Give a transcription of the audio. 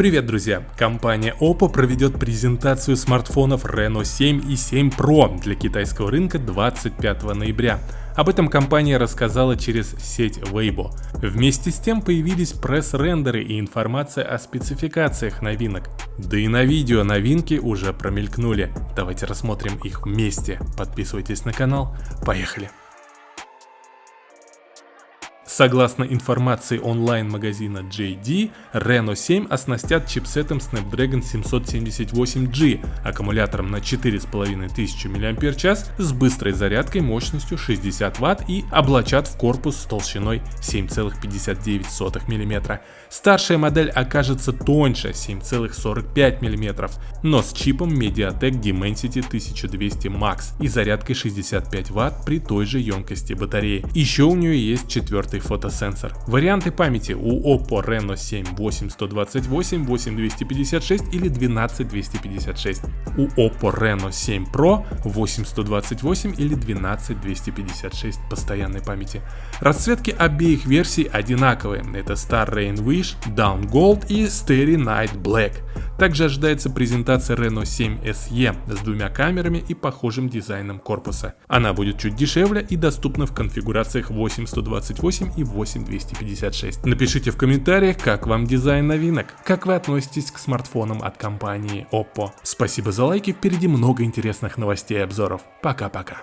Привет, друзья! Компания Oppo проведет презентацию смартфонов Reno 7 и 7 Pro для китайского рынка 25 ноября. Об этом компания рассказала через сеть Weibo. Вместе с тем появились пресс-рендеры и информация о спецификациях новинок. Да и на видео новинки уже промелькнули. Давайте рассмотрим их вместе. Подписывайтесь на канал. Поехали! Согласно информации онлайн-магазина JD, Reno 7 оснастят чипсетом Snapdragon 778G, аккумулятором на 4500 мАч с быстрой зарядкой мощностью 60 Вт и облачат в корпус с толщиной 7,59 мм. Старшая модель окажется тоньше 7,45 мм, но с чипом MediaTek Dimensity 1200 Max и зарядкой 65 Вт при той же емкости батареи. Еще у нее есть четвертый фотосенсор. Варианты памяти у Oppo Reno 7 8128, 8256 или 12256. У Oppo Reno 7 Pro 8128 или 12256 постоянной памяти. Расцветки обеих версий одинаковые. Это Star Rain Wish, Dawn Gold и Starry Night Black. Также ожидается презентация Reno 7 SE с двумя камерами и похожим дизайном корпуса. Она будет чуть дешевле и доступна в конфигурациях 8128 и 8256. Напишите в комментариях, как вам дизайн новинок, как вы относитесь к смартфонам от компании Oppo. Спасибо за лайки, впереди много интересных новостей и обзоров. Пока-пока.